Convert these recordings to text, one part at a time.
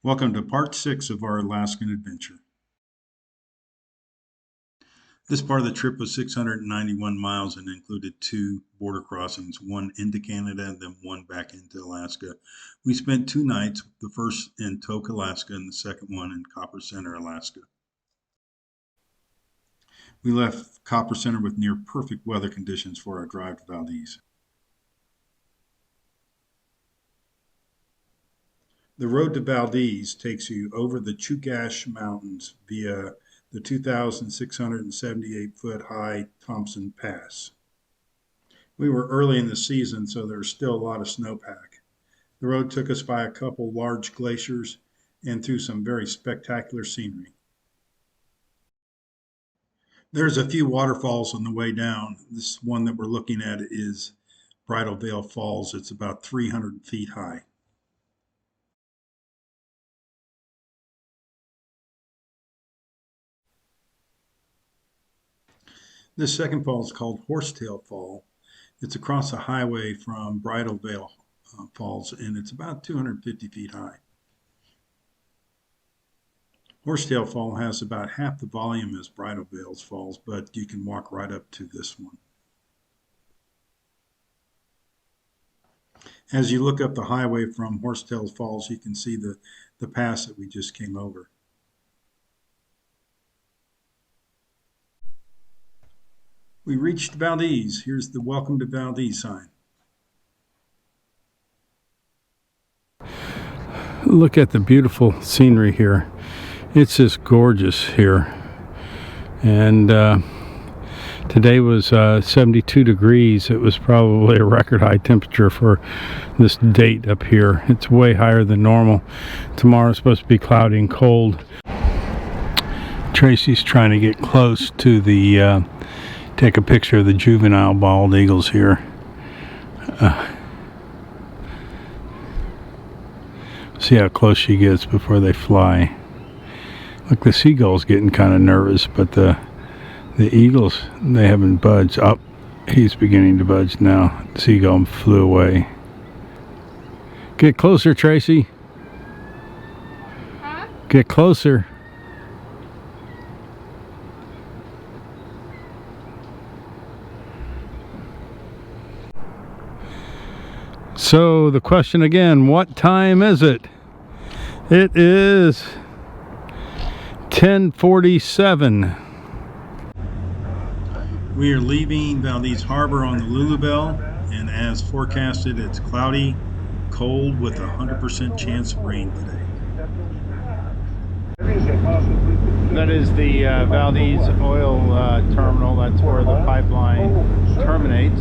Welcome to part 6 of our Alaskan adventure. This part of the trip was 691 miles and included 2 border crossings, one into Canada and then one back into Alaska. We spent 2 nights, the first in Tok, Alaska, and the second one in Copper Center, Alaska. We left Copper Center with near perfect weather conditions for our drive to Valdez. The road to Valdez takes you over the Chugach Mountains via the 2,678-foot high Thompson Pass. We were early in the season, so there was still a lot of snowpack. The road took us by a couple large glaciers and through some very spectacular scenery. There's a few waterfalls on the way down. This one that we're looking at is Bridal Veil Falls. It's about 300 feet high. This second fall is called Horsetail Fall. It's across a highway from Bridal Veil Falls, and it's about 250 feet high. Horsetail Fall has about half the volume as Bridal Veil Falls, but you can walk right up to this one. As you look up the highway from Horsetail Falls, you can see the pass that we just came over. We reached Valdez. Here's the Welcome to Valdez sign. Look at the beautiful scenery here. It's just gorgeous here. And today was 72 degrees. It was probably a record high temperature for this date up here. It's way higher than normal. Tomorrow's supposed to be cloudy and cold. Tracy's trying to get close to the take a picture of the juvenile bald eagles here. See how close she gets before they fly. Look, the seagull's getting kind of nervous, but the eagles, they haven't budged. Oh, he's beginning to budge now. The seagull flew away. Get closer, Tracy. Huh? Get closer. So the question again, what time is it? It is 10:47. We are leaving Valdez Harbor on the Lulu Bell, and as forecasted, it's cloudy, cold with a 100% chance of rain today. That is the Valdez oil terminal. That's where the pipeline terminates.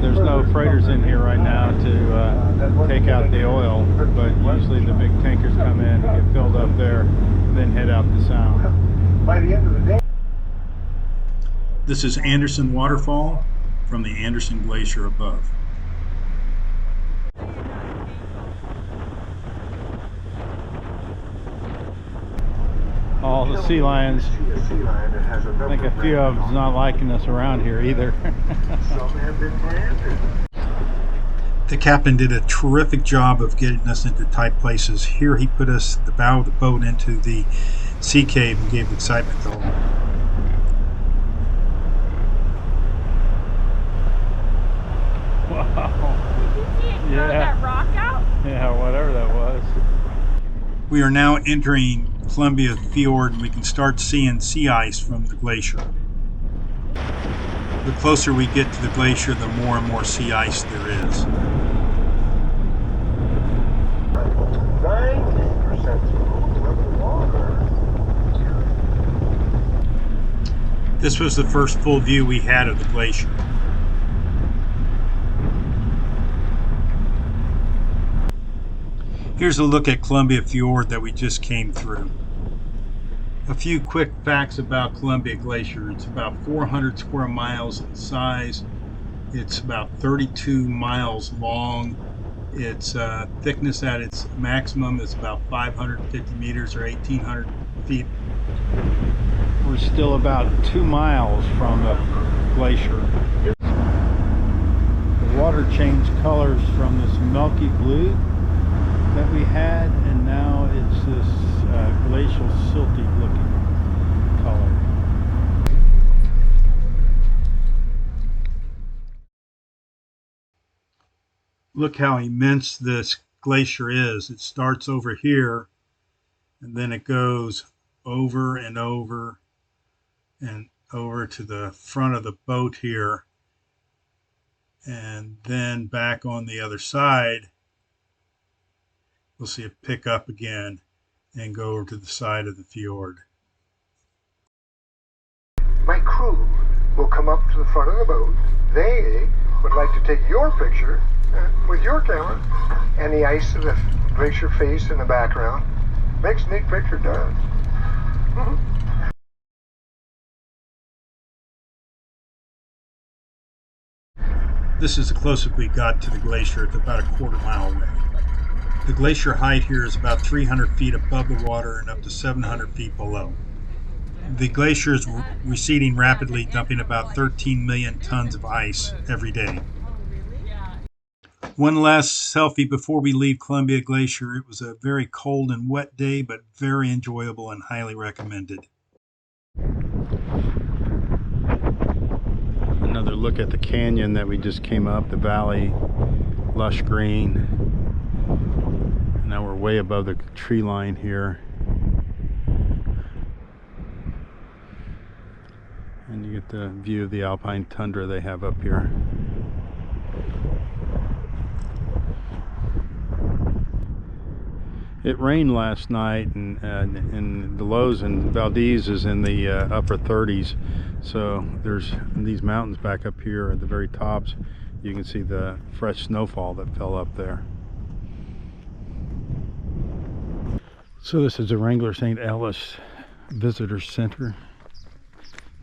There's no freighters in here right now to take out the oil, but usually the big tankers come in and get filled up there and then head out the sound. By the end of the day. This is Anderson Waterfall from the Anderson Glacier above. All the sea lions. I think a few of them's not liking us around here either. The captain did a terrific job of getting us into tight places. Here he put us, the bow of the boat, into the sea cave and gave excitement to all. Wow. Did you see it throw that rock out? Yeah, whatever that was. We are now entering Columbia Fjord, and we can start seeing sea ice from the glacier. The closer we get to the glacier, the more and more sea ice there is. 90% water. This was the first full view we had of the glacier. Here's a look at Columbia Fjord that we just came through. A few quick facts about Columbia Glacier. It's about 400 square miles in size. It's about 32 miles long. Its thickness at its maximum is about 550 meters or 1,800 feet. We're still about 2 miles from the glacier. The water changed colors from this milky blue that we had, and now look how immense this glacier is. It starts over here, and then it goes over and over and over to the front of the boat here, and then back on the other side. We'll see it pick up again and go over to the side of the fjord. My crew will come up to the front of the boat. They would like to take your picture with your camera and the ice of the glacier face in the background. Makes a neat picture, does. This is the closest we got to the glacier. It's about a quarter-mile away. The glacier height here is about 300 feet above the water and up to 700 feet below. The glacier is receding rapidly, dumping about 13 million tons of ice every day. One last selfie before we leave Columbia Glacier. It was a very cold and wet day, but very enjoyable and highly recommended. Another look at the canyon that we just came up, the valley, lush green. Now we're way above the tree line here. And you get the view of the alpine tundra they have up here. It rained last night, and the lows in Valdez is in the upper 30s. So there's these mountains back up here at the very tops. You can see the fresh snowfall that fell up there. So this is the Wrangler St. Ellis Visitor Center.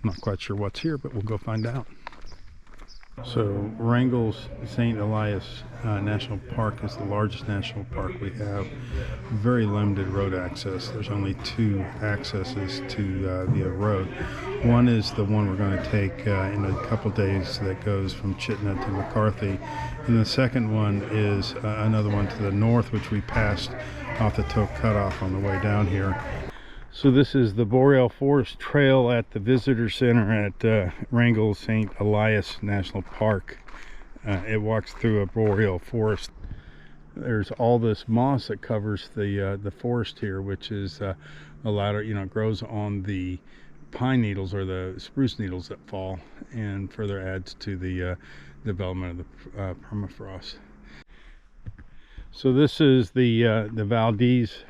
I'm not quite sure what's here, but we'll go find out. So Wrangell's St. Elias National Park is the largest national park we have. Very limited road access. There's only two accesses to the road. One is the one we're going to take in a couple days that goes from Chitna to McCarthy. And the second one is another one to the north, which we passed off the toe cutoff on the way down here. So this is the Boreal Forest Trail at the Visitor Center at Wrangell St. Elias National Park. It walks through a boreal forest. There's all this moss that covers the forest here, which is a lot of, it grows on the pine needles or the spruce needles that fall, and further adds to the development of the permafrost. So this is the Valdez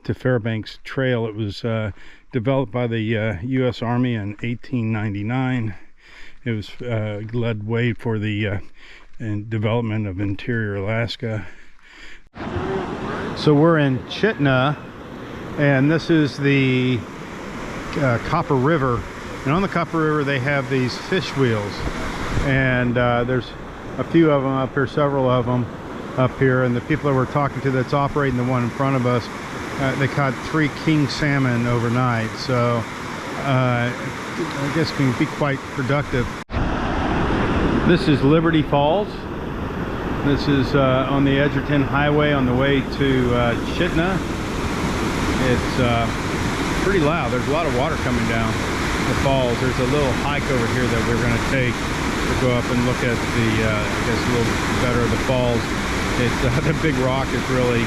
to Fairbanks Trail. It was developed by the U.S. Army in 1899. It was led way for the development of interior Alaska. So we're in Chitna, and this is the Copper River. And on the Copper River they have these fish wheels, and there's a few of them up here, several of them up here, and the people that we're talking to that's operating the one in front of us, they caught 3 king salmon overnight, so I guess can be quite productive. This is Liberty Falls. This is on the Edgerton Highway on the way to Chitna. It's pretty loud. There's a lot of water coming down the falls. There's a little hike over here that we're going to take to go up and look at the, I guess, a little better of the falls. It's the big rock is really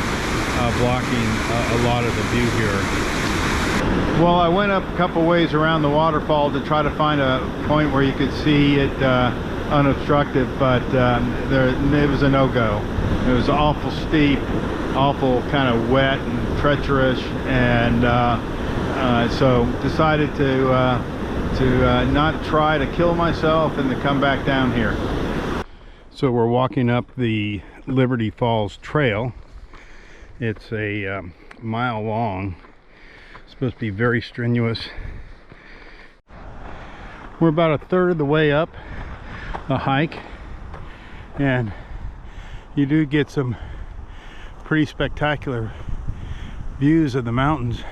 blocking a lot of the view here. Well, I went up a couple ways around the waterfall to try to find a point where you could see it unobstructed, but it was a no-go. It was awful steep, awful kind of wet and treacherous, and so decided to not try to kill myself and to come back down here. So we're walking up the Liberty Falls Trail. It's a mile long. It's supposed to be very strenuous. We're about a third of the way up the hike, and you do get some pretty spectacular views of the mountains.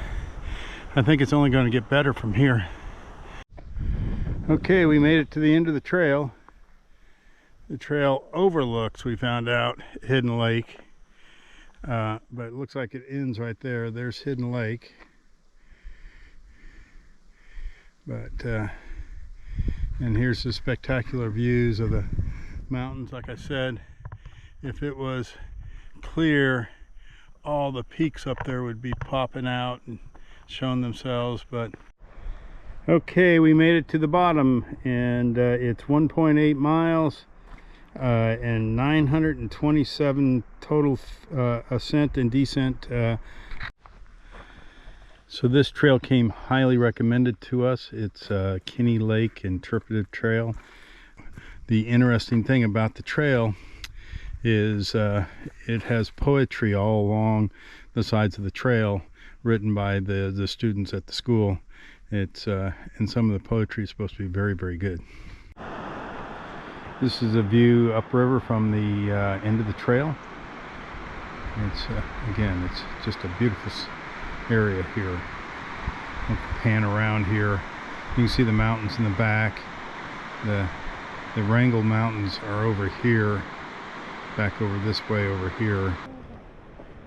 I think it's only going to get better from here. Okay, we made it to the end of the trail. The trail overlooks, we found out, Hidden Lake. But it looks like it ends right there. There's Hidden Lake. But and here's the spectacular views of the mountains. Like I said, if it was clear, all the peaks up there would be popping out and showing themselves. But okay, we made it to the bottom, and it's 1.8 miles and 927 total ascent and descent. So this trail came highly recommended to us. It's Kinney Lake Interpretive Trail. The interesting thing about the trail is it has poetry all along the sides of the trail, written by the students at the school. It's and some of the poetry is supposed to be very, very good. This is a view upriver from the end of the trail. It's again, it's just a beautiful area here. I'll pan around here. You can see the mountains in the back. The Wrangell Mountains are over here, back over this way over here.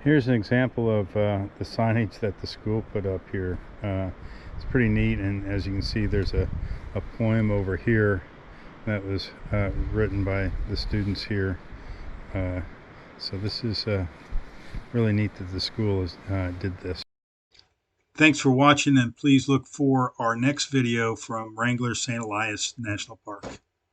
Here's an example of the signage that the school put up here. It's pretty neat, and as you can see, there's a poem over here that was written by the students here. So this is really neat that the school did this. Thanks for watching, and please look for our next video from Wrangler St. Elias National Park.